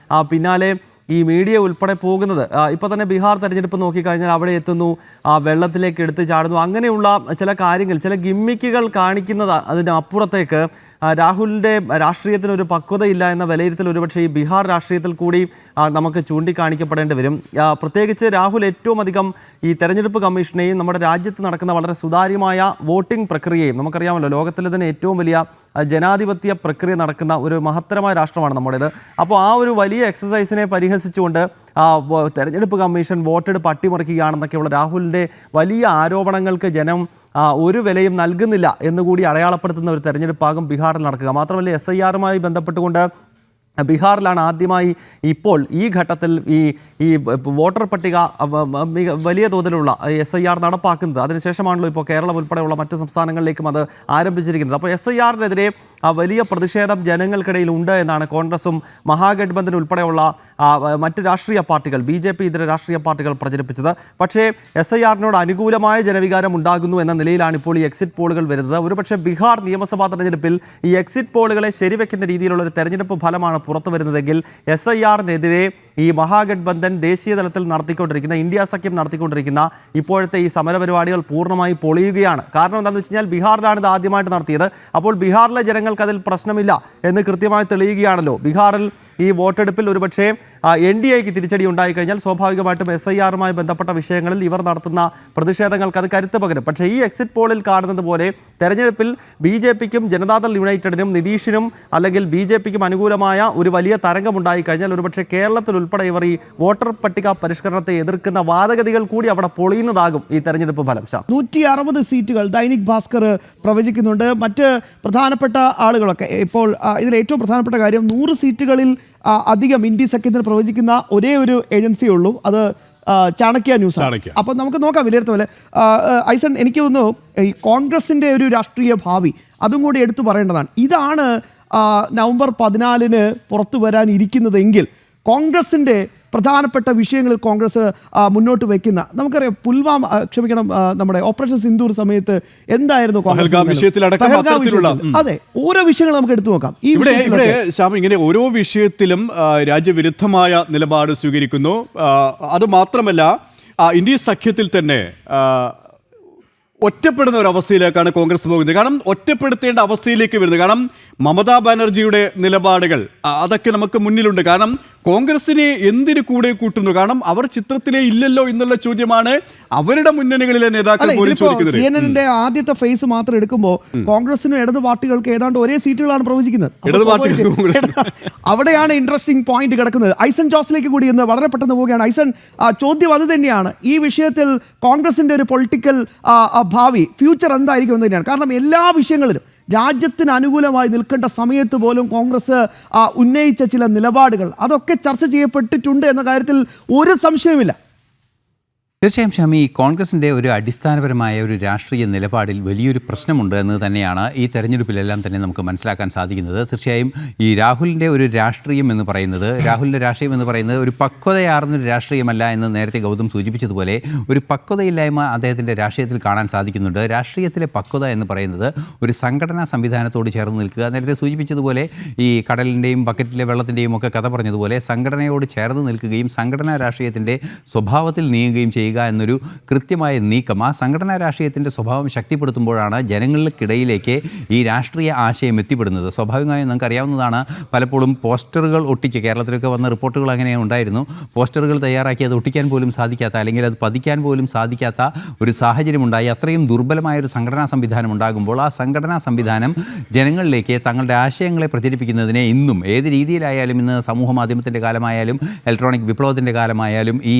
പിന്നാലെ ഈ മീഡിയ ഉൾപ്പെടെ പോകുന്നത്. ഇപ്പോൾ തന്നെ ബീഹാർ തെരഞ്ഞെടുപ്പ് നോക്കിക്കഴിഞ്ഞാൽ അവിടെ എത്തുന്നു, വെള്ളത്തിലേക്ക് എടുത്ത് ചാടുന്നു, അങ്ങനെയുള്ള ചില കാര്യങ്ങൾ, ചില ഗിമ്മിക്കുകൾ കാണിക്കുന്നത്. അതിനപ്പുറത്തേക്ക് രാഹുലിൻ്റെ രാഷ്ട്രീയത്തിനൊരു പക്വതയില്ല എന്ന വിലയിരുത്തൽ ഒരുപക്ഷെ ഈ ബീഹാർ രാഷ്ട്രീയത്തിൽ കൂടി നമുക്ക് ചൂണ്ടിക്കാണിക്കപ്പെടേണ്ടി വരും. പ്രത്യേകിച്ച് രാഹുൽ ഏറ്റവും അധികം ഈ തെരഞ്ഞെടുപ്പ് കമ്മീഷനെയും നമ്മുടെ രാജ്യത്ത് നടക്കുന്ന വളരെ സുതാര്യമായ വോട്ടിംഗ് പ്രക്രിയയും, നമുക്കറിയാമല്ലോ ലോകത്തിലെ തന്നെ ഏറ്റവും വലിയ ജനാധിപത്യ പ്രക്രിയ നടക്കുന്ന ഒരു മഹത്തരമായ രാഷ്ട്രമാണ് നമ്മുടേത്. അപ്പോൾ ആ ഒരു വലിയ എക്സസൈസിനെ പരിഹസിച്ചുകൊണ്ട് തെരഞ്ഞെടുപ്പ് കമ്മീഷൻ വോട്ടെടുപ്പ് അട്ടിമറിക്കുകയാണെന്നൊക്കെയുള്ള രാഹുലിൻ്റെ വലിയ ആരോപണങ്ങൾക്ക് ജനം ഒരു വിലയും നൽകുന്നില്ല എന്നുകൂടി അടയാളപ്പെടുത്തുന്ന ഒരു തെരഞ്ഞെടുപ്പാകും ബീഹാറിൽ നടക്കുക. മാത്രമല്ല SIRമായി ബന്ധപ്പെട്ടുകൊണ്ട് ബീഹാറിലാണ് ആദ്യമായി ഇപ്പോൾ ഈ ഘട്ടത്തിൽ ഈ വോട്ടർ പട്ടിക വലിയ തോതിലുള്ള SIR നടപ്പാക്കുന്നത്. അതിനുശേഷമാണല്ലോ ഇപ്പോൾ കേരളം ഉൾപ്പെടെയുള്ള മറ്റ് സംസ്ഥാനങ്ങളിലേക്കും അത് ആരംഭിച്ചിരിക്കുന്നത്. അപ്പോൾ SIRനെതിരെ വലിയ പ്രതിഷേധം ജനങ്ങൾക്കിടയിൽ ഉണ്ട് എന്നാണ് കോൺഗ്രസും മഹാഗഠബന്ധൻ ഉൾപ്പെടെയുള്ള മറ്റ് രാഷ്ട്രീയ പാർട്ടികൾ, BJP ഇതര രാഷ്ട്രീയ പാർട്ടികൾ പ്രചരിപ്പിച്ചത്. പക്ഷേ SIRനോട് അനുകൂലമായ ജനവികാരം ഉണ്ടാകുന്നു എന്ന നിലയിലാണ് ഇപ്പോൾ ഈ എക്സിറ്റ് പോളുകൾ വരുന്നത്. ഒരുപക്ഷെ ബീഹാർ നിയമസഭാ തെരഞ്ഞെടുപ്പിൽ ഈ എക്സിറ്റ് പോളുകളെ ശരിവെക്കുന്ന രീതിയിലുള്ള ഒരു തെരഞ്ഞെടുപ്പ് ഫലമാണ് പുറത്തു വരുന്നതെങ്കിൽ SIRനെതിരെ ഈ മഹാഗഠബന്ധൻ ദേശീയ തലത്തിൽ നടത്തിക്കൊണ്ടിരിക്കുന്ന, ഇന്ത്യ സഖ്യം നടത്തിക്കൊണ്ടിരിക്കുന്ന ഇപ്പോഴത്തെ ഈ സമരപരിപാടികൾ പൂർണ്ണമായി പൊളിയുകയാണ്. കാരണം എന്താണെന്ന് വെച്ച് കഴിഞ്ഞാൽ ബീഹാറിലാണ് ഇത് ആദ്യമായിട്ട് നടത്തിയത്. അപ്പോൾ ബീഹാറിലെ ജനങ്ങൾക്ക് അതിൽ പ്രശ്നമില്ല എന്ന് കൃത്യമായി തെളിയുകയാണല്ലോ. ബീഹാറിൽ ഈ വോട്ടെടുപ്പിൽ ഒരുപക്ഷേ NDAക്ക് തിരിച്ചടി ഉണ്ടായിക്കഴിഞ്ഞാൽ സ്വാഭാവികമായിട്ടും SIRമായി ബന്ധപ്പെട്ട വിഷയങ്ങളിൽ ഇവർ നടത്തുന്ന പ്രതിഷേധങ്ങൾക്ക് അത് കരുത്ത് പകരും. പക്ഷേ ഈ എക്സിറ്റ് പോളിൽ കാണുന്നത് പോലെ തെരഞ്ഞെടുപ്പിൽ BJPക്കും ജനതാദൾ യുണൈറ്റഡിനും നിതീഷിനും അല്ലെങ്കിൽ BJPക്കും അനുകൂലമായ ഒരു വലിയ തരംഗമുണ്ടായിക്കഴിഞ്ഞാൽ ഒരുപക്ഷെ കേരളത്തിൽ ഉൾപ്പെടെ ഇവർ ഈ വോട്ടർ പട്ടിക പരിഷ്കരണത്തെ എതിർക്കുന്ന വാദഗതികൾ കൂടി അവിടെ പൊളിയുന്നതാകും ഈ തെരഞ്ഞെടുപ്പ് ഫലം. 160 സീറ്റുകൾ ദൈനിക് ഭാസ്കർ പ്രവചിക്കുന്നുണ്ട്. മറ്റ് പ്രധാനപ്പെട്ട ആളുകളൊക്കെ ഇപ്പോൾ ഇതിൽ ഏറ്റവും പ്രധാനപ്പെട്ട കാര്യം 100 സീറ്റുകളിൽ അധികം ഇന്ത്യ സഖ്യത്തിന് പ്രവചിക്കുന്ന ഒരേ ഒരു ഏജൻസിയേ ഉള്ളൂ, അത് ചാണക്യ ന്യൂസ്. അപ്പം നമുക്ക് നോക്കാം വിലയിരുത്തല്ലേ. ഐസൻ, എനിക്ക് തോന്നുന്നു ഈ കോൺഗ്രസിൻ്റെ ഒരു രാഷ്ട്രീയ ഭാവി അതും കൂടി എടുത്തു പറയേണ്ടതാണ്. ഇതാണ് നവംബർ 14 പുറത്തു വരാനിരിക്കുന്നതെങ്കിൽ കോൺഗ്രസിൻ്റെ പ്രധാനപ്പെട്ട വിഷയങ്ങളിൽ കോൺഗ്രസ് മുന്നോട്ട് വയ്ക്കുന്ന, നമുക്കറിയാം നമ്മുടെ ഓപ്പറേഷൻ സിന്ദൂർ സമയത്ത് എന്തായിരുന്നു അതെ, ഓരോ വിഷയങ്ങൾ നമുക്ക് എടുത്തു നോക്കാം. ഇവിടെ ശ്യാം, ഇങ്ങനെ ഓരോ വിഷയത്തിലും രാജ്യവിരുദ്ധമായ നിലപാട് സ്വീകരിക്കുന്നു. അത് മാത്രമല്ല ഇന്ത്യ സഖ്യത്തിൽ തന്നെ ഒറ്റപ്പെടുന്ന ഒരു അവസ്ഥയിലേക്കാണ് കോൺഗ്രസ് പോകുന്നത്. കാരണം ഒറ്റപ്പെടുത്തേണ്ട അവസ്ഥയിലേക്ക് വരുന്നത്. കാരണം മമതാ ബാനർജിയുടെ നിലപാടുകൾ അതൊക്കെ നമുക്ക് മുന്നിലുണ്ട്. കാരണം കോൺഗ്രസിനെ എന്തിനു കൂടെ കൂട്ടുന്നു? കാരണം അവർ ചിത്രത്തിലേ ഇല്ലല്ലോ എന്നുള്ള ചോദ്യമാണ് അവരുടെ മുന്നണികളിലെ നേതാക്കൾ പോലും ചോദിക്കുന്നത്. CNN-ന്റെ ആദ്യത്തെ ഫേസ് മാത്രം എടുക്കുമ്പോൾ കോൺഗ്രസിനും ഇടത് പാർട്ടികൾക്ക് ഏതാണ്ട് ഒരേ സീറ്റുകളാണ് പ്രവചിക്കുന്നത്. അവിടെയാണ് ഇൻട്രസ്റ്റിംഗ് പോയിന്റ് കിടക്കുന്നത്. ഐസൻ ജോസിലേക്ക് കൂടി ഇന്ന് വളരെ പെട്ടെന്ന് പോവുകയാണ്. ഐസൻ, ചോദ്യം അത് തന്നെയാണ്. ഈ വിഷയത്തിൽ കോൺഗ്രസിന്റെ ഒരു പൊളിറ്റിക്കൽ ഭാവി, ഫ്യൂച്ചർ എന്തായിരിക്കും എന്ന് തന്നെയാണ്. കാരണം എല്ലാ വിഷയങ്ങളിലും രാജ്യത്തിന് അനുകൂലമായി നിൽക്കേണ്ട സമയത്ത് പോലും കോൺഗ്രസ് ഉന്നയിച്ച ചില നിലപാടുകൾ അതൊക്കെ ചർച്ച ചെയ്യപ്പെട്ടിട്ടുണ്ട് എന്ന കാര്യത്തിൽ ഒരു സംശയവുമില്ല. തീർച്ചയായും ഷാമി, കോൺഗ്രസിൻ്റെ ഒരു അടിസ്ഥാനപരമായ ഒരു രാഷ്ട്രീയ നിലപാടിൽ വലിയൊരു പ്രശ്നമുണ്ട് എന്ന് തന്നെയാണ് ഈ തെരഞ്ഞെടുപ്പിലെല്ലാം തന്നെ നമുക്ക് മനസ്സിലാക്കാൻ സാധിക്കുന്നത്. തീർച്ചയായും ഈ രാഹുലിൻ്റെ ഒരു രാഷ്ട്രീയം എന്ന് പറയുന്നത്, രാഹുലിൻ്റെ രാഷ്ട്രീയം എന്ന് പറയുന്നത് ഒരു പക്വതയാർന്നൊരു രാഷ്ട്രീയമല്ല എന്ന് നേരത്തെ ഗൗതം സൂചിപ്പിച്ചതുപോലെ ഒരു പക്വതയില്ലായ്മ അദ്ദേഹത്തിൻ്റെ രാഷ്ട്രീയത്തിൽ കാണാൻ സാധിക്കുന്നുണ്ട്. രാഷ്ട്രീയത്തിലെ പക്വത എന്ന് പറയുന്നത് ഒരു സംഘടനാ സംവിധാനത്തോട് ചേർന്ന് നിൽക്കുക. നേരത്തെ സൂചിപ്പിച്ചതുപോലെ ഈ കടലിൻ്റെയും ബക്കറ്റിലെ വെള്ളത്തിൻ്റെയും ഒക്കെ കഥ പറഞ്ഞതുപോലെ സംഘടനയോട് ചേർന്ന് നിൽക്കുകയും സംഘടനാ രാഷ്ട്രീയത്തിൻ്റെ സ്വഭാവത്തിൽ നീങ്ങുകയും ചെയ്യുക എന്നൊരു കൃത്യമായ നീക്കം ആ സംഘടനാ രാഷ്ട്രീയത്തിൻ്റെ സ്വഭാവം ശക്തിപ്പെടുത്തുമ്പോഴാണ് ജനങ്ങൾക്കിടയിലേക്ക് ഈ രാഷ്ട്രീയ ആശയം എത്തിപ്പെടുന്നത്. സ്വാഭാവികമായും നമുക്കറിയാവുന്നതാണ്, പലപ്പോഴും പോസ്റ്ററുകൾ ഒട്ടിച്ച് കേരളത്തിലൊക്കെ വന്ന റിപ്പോർട്ടുകൾ അങ്ങനെ ഉണ്ടായിരുന്നു. പോസ്റ്ററുകൾ തയ്യാറാക്കി അത് ഒട്ടിക്കാൻ പോലും സാധിക്കാത്ത, അല്ലെങ്കിൽ അത് പതിക്കാൻ പോലും സാധിക്കാത്ത ഒരു സാഹചര്യമുണ്ടായി. അത്രയും ദുർബലമായ ഒരു സംഘടനാ സംവിധാനം ഉണ്ടാകുമ്പോൾ ആ സംഘടനാ സംവിധാനം ജനങ്ങളിലേക്ക് തങ്ങളുടെ ആശയങ്ങളെ പ്രചരിപ്പിക്കുന്നതിനെ ഇന്നും ഏത് രീതിയിലായാലും, ഇന്ന് സമൂഹ മാധ്യമത്തിൻ്റെ കാലമായാലും ഇലക്ട്രോണിക് വിപ്ലവത്തിൻ്റെ കാലമായാലും ഈ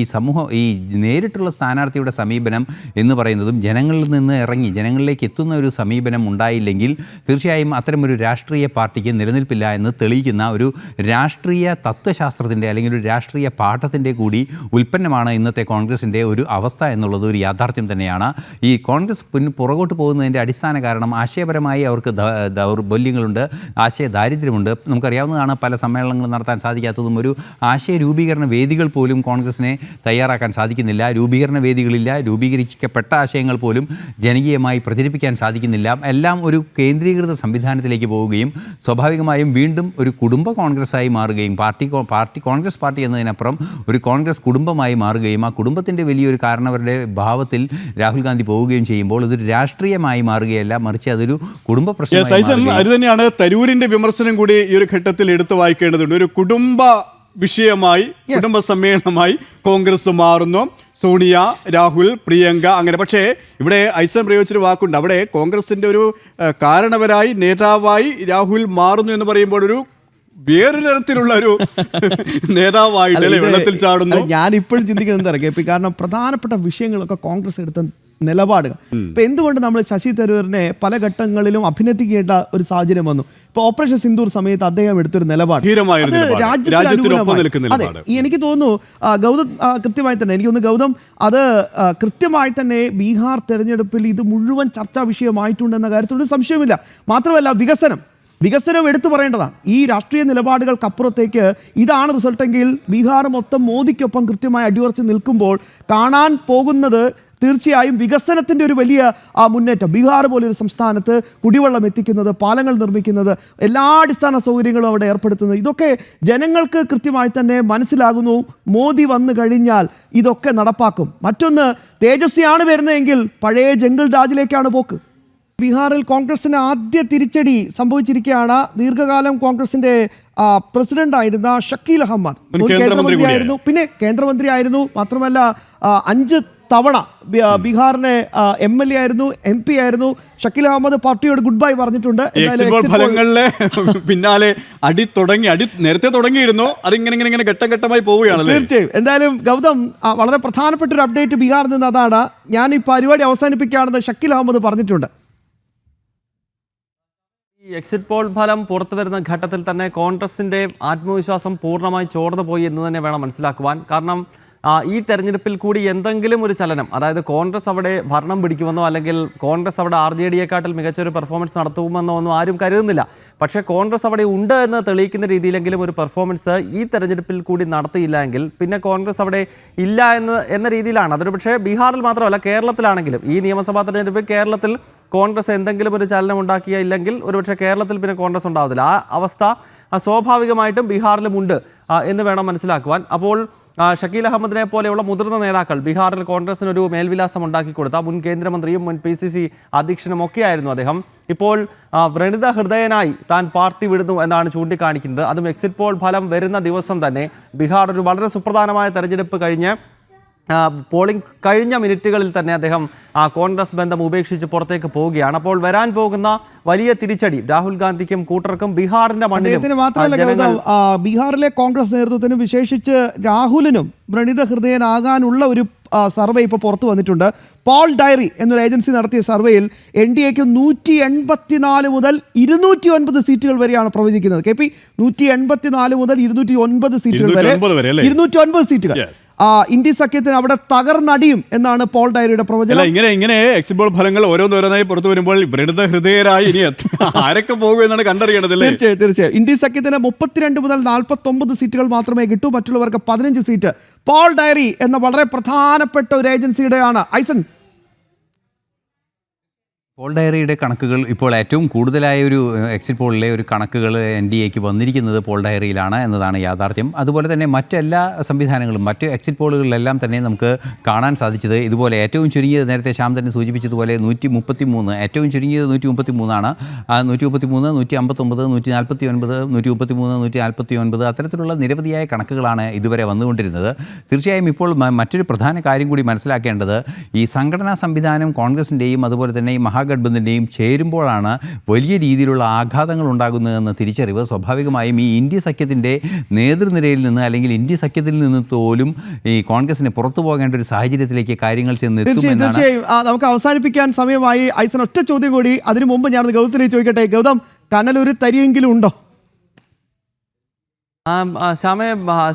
നേരിട്ടുള്ള സ്ഥാനാർത്ഥിയുടെ സമീപനം എന്ന് പറയുന്നതും ജനങ്ങളിൽ നിന്ന് ഇറങ്ങി ജനങ്ങളിലേക്ക് എത്തുന്ന ഒരു സമീപനം ഉണ്ടായില്ലെങ്കിൽ തീർച്ചയായും അത്തരമൊരു രാഷ്ട്രീയ പാർട്ടിക്ക് നിലനിൽപ്പില്ല എന്ന് തെളിയിക്കുന്ന ഒരു രാഷ്ട്രീയ തത്വശാസ്ത്രത്തിൻ്റെ അല്ലെങ്കിൽ ഒരു രാഷ്ട്രീയ പാഠത്തിൻ്റെ കൂടി ഉൽപ്പന്നമാണ് ഇന്നത്തെ കോൺഗ്രസിൻ്റെ ഒരു അവസ്ഥ എന്നുള്ളത് ഒരു യാഥാർത്ഥ്യം തന്നെയാണ്. ഈ കോൺഗ്രസ് പുറകോട്ട് പോകുന്നതിൻ്റെ അടിസ്ഥാന കാരണം ആശയപരമായി അവർക്ക് ദൗർബല്യങ്ങളുണ്ട്, ആശയ ദാരിദ്ര്യമുണ്ട്. നമുക്കറിയാവുന്നതാണ്, പല സമ്മേളനങ്ങൾ നടത്താൻ സാധിക്കാത്തതും ഒരു ആശയ രൂപീകരണ വേദികൾ പോലും കോൺഗ്രസിനെ തയ്യാറാക്കാൻ സാധിക്കുന്നില്ല. രൂപീകരണ വേദികളില്ല, രൂപീകരിക്കപ്പെട്ട ആശയങ്ങൾ പോലും ജനകീയമായി പ്രചരിപ്പിക്കാൻ സാധിക്കുന്നില്ല. എല്ലാം ഒരു കേന്ദ്രീകൃത സംവിധാനത്തിലേക്ക് പോവുകയും സ്വാഭാവികമായും വീണ്ടും ഒരു കുടുംബ കോൺഗ്രസ്സായി മാറുകയും കോൺഗ്രസ് പാർട്ടി എന്നതിനപ്പുറം ഒരു കോൺഗ്രസ് കുടുംബമായി മാറുകയും ആ കുടുംബത്തിൻ്റെ വലിയൊരു കാരണവരുടെ ഭാവത്തിൽ രാഹുൽ ഗാന്ധി പോവുകയും ചെയ്യുമ്പോൾ ഇതൊരു രാഷ്ട്രീയമായി മാറുകയല്ല, മറിച്ച് അതൊരു കുടുംബ പ്രശ്നം. അത് തന്നെയാണ് തരൂരിന്റെ വിമർശനം കൂടി ഈ ഒരു ഘട്ടത്തിൽ എടുത്തു വായിക്കേണ്ടതുണ്ട്. ഒരു കുടുംബ വിഷയമായി, കുടുംബ സമ്മേളനമായി കോൺഗ്രസ് മാറുന്നു. സോണിയ, രാഹുൽ, പ്രിയങ്ക അങ്ങനെ. പക്ഷേ ഇവിടെ ഐസൻ പ്രയോഗിച്ചൊരു വാക്കുണ്ട്. അവിടെ കോൺഗ്രസിന്റെ ഒരു കാരണവരായി, നേതാവായി രാഹുൽ മാറുന്നു എന്ന് പറയുമ്പോൾ ഒരു വേറൊരു തരത്തിലുള്ള ഒരു നേതാവായിട്ട് വെള്ളത്തിൽ ചാടുന്നു. ഞാൻ ഇപ്പോഴും ചിന്തിക്കുന്നത് എന്താ പറയുക, കാരണം പ്രധാനപ്പെട്ട വിഷയങ്ങളൊക്കെ കോൺഗ്രസ് എടുത്ത നിലപാടുകൾ. ഇപ്പൊ എന്തുകൊണ്ട് നമ്മൾ ശശി തരൂരിനെ പല ഘട്ടങ്ങളിലും അഭിനന്ദിക്കേണ്ട ഒരു സാഹചര്യം വന്നു. ഇപ്പൊ ഓപ്പറേഷൻ സിന്ദൂർ സമയത്ത് അദ്ദേഹം എടുത്തൊരു നിലപാട് എനിക്ക് തോന്നുന്നു ഗൗതം കൃത്യമായി തന്നെ എനിക്ക് തോന്നുന്നു ഗൗതം അത് കൃത്യമായി തന്നെ ബീഹാർ തെരഞ്ഞെടുപ്പിൽ ഇത് മുഴുവൻ ചർച്ചാ വിഷയമായിട്ടുണ്ടെന്ന കാര്യത്തിൽ സംശയമില്ല. മാത്രമല്ല വികസനം എടുത്തു പറയേണ്ടതാണ്. ഈ രാഷ്ട്രീയ നിലപാടുകൾക്കപ്പുറത്തേക്ക് ഇതാണ് റിസൾട്ടെങ്കിൽ ബീഹാർ മൊത്തം മോദിക്കൊപ്പം കൃത്യമായി അടിയുറച്ച് നിൽക്കുമ്പോൾ കാണാൻ പോകുന്നത് തീർച്ചയായും വികസനത്തിൻ്റെ ഒരു വലിയ മുന്നേറ്റം. ബീഹാർ പോലൊരു സംസ്ഥാനത്ത് കുടിവെള്ളം എത്തിക്കുന്നത്, പാലങ്ങൾ നിർമ്മിക്കുന്നത്, എല്ലാ അടിസ്ഥാന സൗകര്യങ്ങളും അവിടെ ഏർപ്പെടുത്തുന്നത്, ഇതൊക്കെ ജനങ്ങൾക്ക് കൃത്യമായി തന്നെ മനസ്സിലാകുന്നു. മോദി വന്നു കഴിഞ്ഞാൽ ഇതൊക്കെ നടപ്പാക്കും. മറ്റൊന്ന്, തേജസ്വിയാണ് വരുന്നതെങ്കിൽ പഴയ ജംഗിൾ രാജിലേക്കാണ് പോക്ക്. ബീഹാറിൽ കോൺഗ്രസിന് ആദ്യ തിരിച്ചടി സംഭവിച്ചിരിക്കുകയാണ്. ദീർഘകാലം കോൺഗ്രസിന്റെ പ്രസിഡന്റ് ആയിരുന്ന ഷക്കീൽ അഹമ്മദ് കേന്ദ്രമന്ത്രിയായിരുന്നു, പിന്നെ കേന്ദ്രമന്ത്രിയായിരുന്നു. മാത്രമല്ല 5 തവണ ബീഹാറിനെ MLA ആയിരുന്നു, MP ആയിരുന്നു. ഷക്കീൽ അഹമ്മദ് പാർട്ടിയോട് ഗുഡ് ബൈ പറഞ്ഞിട്ടുണ്ട്. ഫലങ്ങളിലെ പിന്നാലെ അടി നേരത്തെ തുടങ്ങിയിരുന്നു, അതിങ്ങനെ ഘട്ടം ഘട്ടമായി പോവുകയാണ്. തീർച്ചയായും. എന്തായാലും ഗൗതം, വളരെ പ്രധാനപ്പെട്ട ഒരു അപ്ഡേറ്റ് ബീഹാറിൽ നിന്ന് അതാണ്. ഞാൻ ഈ പരിപാടി അവസാനിപ്പിക്കുകയാണെന്ന് ഷക്കീൽ അഹമ്മദ് പറഞ്ഞിട്ടുണ്ട്. ഈ എക്സിറ്റ് പോൾ ഫലം പുറത്തു വരുന്ന ഘട്ടത്തിൽ തന്നെ കോൺഗ്രസിൻ്റെ ആത്മവിശ്വാസം പൂർണ്ണമായി ചോർന്നു പോയി എന്ന് തന്നെ വേണം മനസ്സിലാക്കുവാൻ. കാരണം ഈ തെരഞ്ഞെടുപ്പിൽ കൂടി എന്തെങ്കിലും ഒരു ചലനം, അതായത് കോൺഗ്രസ് അവിടെ ഭരണം പിടിക്കുമെന്നോ അല്ലെങ്കിൽ കോൺഗ്രസ് അവിടെ RJDയെക്കാട്ടിൽ മികച്ചൊരു പെർഫോമൻസ് നടത്തുമെന്നോ ഒന്നും ആരും കരുതുന്നില്ല. പക്ഷേ കോൺഗ്രസ് അവിടെ ഉണ്ട് എന്ന് തെളിയിക്കുന്ന രീതിയിലെങ്കിലും ഒരു പെർഫോമൻസ് ഈ തെരഞ്ഞെടുപ്പിൽ കൂടി നടത്തിയില്ല എങ്കിൽ പിന്നെ കോൺഗ്രസ് അവിടെ ഇല്ല എന്ന രീതിയിലാണ്. അതൊരു പക്ഷേ ബീഹാറിൽ മാത്രമല്ല, കേരളത്തിലാണെങ്കിലും ഈ നിയമസഭാ തെരഞ്ഞെടുപ്പിൽ കേരളത്തിൽ കോൺഗ്രസ് എന്തെങ്കിലും ഒരു ചലനം ഉണ്ടാക്കിയില്ലെങ്കിൽ ഒരുപക്ഷെ കേരളത്തിൽ പിന്നെ കോൺഗ്രസ് ഉണ്ടാവത്തില്ല. ആ അവസ്ഥ സ്വാഭാവികമായിട്ടും ബീഹാറിലുമുണ്ട് എന്ന് വേണം മനസ്സിലാക്കുവാൻ. അപ്പോൾ ഷക്കീൽ അഹമ്മദിനെ പോലെയുള്ള മുതിർന്ന നേതാക്കൾ ബീഹാറിൽ കോൺഗ്രസിന് ഒരു മേൽവിലാസം ഉണ്ടാക്കി കൊടുത്ത മുൻ കേന്ദ്രമന്ത്രിയും മുൻ PCC അധ്യക്ഷനും ഒക്കെയായിരുന്നു അദ്ദേഹം. ഇപ്പോൾ വ്രണിത ഹൃദയനായി താൻ പാർട്ടി വിടുന്നു എന്നാണ് ചൂണ്ടിക്കാണിക്കുന്നത്. അതും എക്സിറ്റ് പോൾ ഫലം വരുന്ന ദിവസം തന്നെ. ബീഹാർ ഒരു വളരെ സുപ്രധാനമായ തെരഞ്ഞെടുപ്പ് കഴിഞ്ഞ് പോളിംഗ് കഴിഞ്ഞ മിനിറ്റുകളിൽ തന്നെ അദ്ദേഹം കോൺഗ്രസ് ബന്ധം ഉപേക്ഷിച്ച് പുറത്തേക്ക് പോവുകയാണ്. അപ്പോൾ വരാൻ പോകുന്ന വലിയ തിരിച്ചടി രാഹുൽ ഗാന്ധിക്കും കൂട്ടർക്കും ബീഹാറിന്റെ മണ്ണിലും മാത്രമല്ല, ബീഹാറിലെ കോൺഗ്രസ് നേതൃത്വത്തിനും വിശേഷിച്ച് രാഹുലിനും വ്രണിത ഹൃദയനാകാനുള്ള ഒരു സർവേ ഇപ്പോൾ പുറത്തു വന്നിട്ടുണ്ട്. പോൾ ഡയറി എന്നൊരു ഏജൻസി നടത്തിയ സർവേയിൽ NDAക്ക് 184 മുതൽ 209 സീറ്റുകൾ വരെയാണ് പ്രവചിക്കുന്നത്. KP 184 മുതൽ 209 സീറ്റുകൾ വരെ, 209 സീറ്റുകൾ ഇന്ത്യ സഖ്യത്തിന് അവിടെ തകർന്നടിയും എന്നാണ് പോൾ ഡയറിയുടെ പ്രവചനം. ഇങ്ങനെ എക്സിറ്റ് പോൾ ഫലങ്ങൾ ഓരോന്നോരോന്നായി പുറത്തു വരുമ്പോൾ വ്രണിത ഹൃദയരായി ഇനി ആരൊക്കെ പോകും എന്നാണ് കണ്ടറിയണത്. തീർച്ചയായും ഇന്ത്യ സഖ്യത്തിന് 32 മുതൽ 49 സീറ്റുകൾ മാത്രമേ കിട്ടൂ, മറ്റുള്ളവർക്ക് 15 സീറ്റ്. പോൾ ഡയറി എന്ന വളരെ പ്രധാനപ്പെട്ട ഒരു ഏജൻസിയുടെയാണ്. ഐസൻ, പോൾ ഡയറിയുടെ കണക്കുകൾ ഇപ്പോൾ ഏറ്റവും കൂടുതലായ ഒരു എക്സിറ്റ് പോളിലെ ഒരു കണക്കുകൾ NDAക്ക് വന്നിരിക്കുന്നത് പോൾ ഡയറിയിലാണ് എന്നതാണ് യാഥാർത്ഥ്യം. അതുപോലെ തന്നെ മറ്റെല്ലാ സംവിധാനങ്ങളും മറ്റ് എക്സിറ്റ് പോളുകളിലെല്ലാം തന്നെ നമുക്ക് കാണാൻ സാധിച്ചത് ഇതുപോലെ ഏറ്റവും ചുരുങ്ങിയത് നേരത്തെ ശ്യാം തന്നെ സൂചിപ്പിച്ചതുപോലെ 133, ഏറ്റവും ചുരുങ്ങിയത് 133 133, 159, 149, 133, 149 അത്തരത്തിലുള്ള നിരവധിയായ കണക്കുകളാണ് ഇതുവരെ വന്നുകൊണ്ടിരുന്നത്. തീർച്ചയായും ഇപ്പോൾ മറ്റൊരു പ്രധാന കാര്യം കൂടി മനസ്സിലാക്കേണ്ടത് ഈ സംഘടനാ സംവിധാനം കോൺഗ്രസിൻ്റെയും അതുപോലെ തന്നെ ഈ മഹാഗഠബന്ധൻ്റെയും ചേരുമ്പോഴാണ് വലിയ രീതിയിലുള്ള ആഘാതങ്ങൾ ഉണ്ടാകുന്നതെന്ന തിരിച്ചറിവ് സ്വാഭാവികമായും ഈ ഇന്ത്യ സഖ്യത്തിൻ്റെ നേതൃനിരയിൽ നിന്ന് അല്ലെങ്കിൽ ഇന്ത്യ സഖ്യത്തിൽ നിന്ന് പോലും ഈ കോൺഗ്രസിന് പുറത്തു പോകേണ്ട ഒരു സാഹചര്യത്തിലേക്ക് കാര്യങ്ങൾ തീർച്ചയായും നമുക്ക് അവസാനിപ്പിക്കാൻ സമയമായി. ഐസൻ, ഒറ്റ ചോദ്യം കൂടി അതിനു മുമ്പ് ഞാൻ ഗൗതത്തിലേക്ക് ചോദിക്കട്ടെ. ഗൗതം, കനലൊരു തരിയെങ്കിലും ഉണ്ടോ? ശ്യാമെ,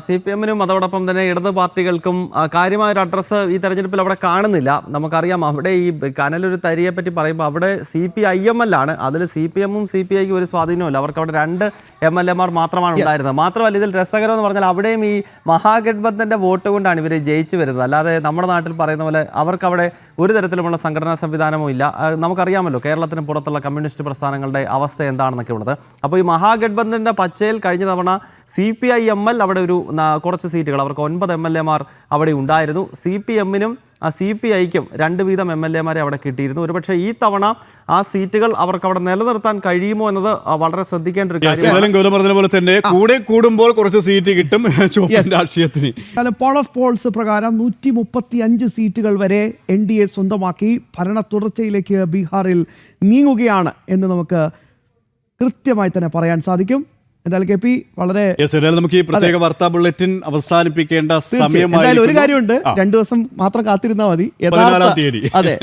CPM-നും അതോടൊപ്പം തന്നെ ഇടത് പാർട്ടികൾക്കും കാര്യമായൊരു അഡ്രസ്സ് ഈ തെരഞ്ഞെടുപ്പിൽ അവിടെ കാണുന്നില്ല. നമുക്കറിയാം അവിടെ ഈ കനലൊരു തരിയെ പറ്റി പറയുമ്പോൾ അവിടെ CPIML ആണ്. അതിൽ CPM-ഉം CPIക്കും ഒരു സ്വാധീനമില്ല. അവർക്ക് അവിടെ 2 MLA-മാർ മാത്രമാണ് ഉണ്ടായിരുന്നത്. മാത്രമല്ല ഇതിൽ രസകരം എന്ന് പറഞ്ഞാൽ അവിടെയും ഈ മഹാഗഠബന്ധൻ്റെ വോട്ട് കൊണ്ടാണ് ഇവർ ജയിച്ചു വരുന്നത്. അല്ലാതെ നമ്മുടെ നാട്ടിൽ പറയുന്ന പോലെ അവർക്ക് അവിടെ ഒരു തരത്തിലുമുള്ള സംഘടനാ സംവിധാനവും ഇല്ല. നമുക്കറിയാമല്ലോ കേരളത്തിന് പുറത്തുള്ള കമ്മ്യൂണിസ്റ്റ് പ്രസ്ഥാനങ്ങളുടെ അവസ്ഥ എന്താണെന്നൊക്കെ ഉള്ളത്. അപ്പോൾ ഈ മഹാഗഠബന്ധൻ്റെ പച്ചയിൽ കഴിഞ്ഞ തവണ CPIML അവിടെ ഒരു കുറച്ച് സീറ്റുകൾ, അവർക്ക് 9 MLA-മാർ അവിടെ ഉണ്ടായിരുന്നു. CPM-നും CPIക്കും 2 വീതം MLA-മാരെ അവിടെ കിട്ടിയിരുന്നു. ഒരുപക്ഷെ ഈ തവണ ആ സീറ്റുകൾ അവർക്ക് അവിടെ നിലനിർത്താൻ കഴിയുമോ എന്നത് വളരെ ശ്രദ്ധിക്കേണ്ട ഒരു കാര്യമാണ്. പോലെ തന്നെ കൂടെ കൂടുമ്പോൾ കുറച്ച് സീറ്റ് കിട്ടും രാഷ്ട്രീയത്തിന്. പോൾ ഓഫ് പോൾസ് പ്രകാരം 135 സീറ്റുകൾ വരെ NDA സ്വന്തമാക്കി ഭരണ തുടർച്ചയിലേക്ക് ബീഹാറിൽ നീങ്ങുകയാണ് എന്ന് നമുക്ക് കൃത്യമായി തന്നെ പറയാൻ സാധിക്കും. എന്തായാലും KP വളരെ നമുക്ക് ഈ പ്രത്യേക വാർത്താ ബുള്ളറ്റിൻ അവസാനിപ്പിക്കേണ്ട സമയമായി. എന്തായാലും ഒരു കാര്യമുണ്ട്, 2 ദിവസം മാത്രം കാത്തിരുന്നാൽ മതി. 14-ാം തീയതി അതെ,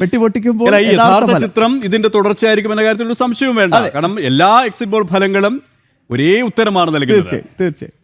വെട്ടിപൊട്ടിക്കുമ്പോൾ യഥാർത്ഥ ചിത്രം ഇതിന്റെ തുടർച്ചയായിരിക്കും എന്ന കാര്യത്തിൽ ഒരു സംശയവും വേണ്ട. കാരണം എല്ലാ എക്സിറ്റ് പോൾ ഫലങ്ങളും ഒരേ ഉത്തരമാണ് നൽകുന്നത്. തീർച്ചയായും.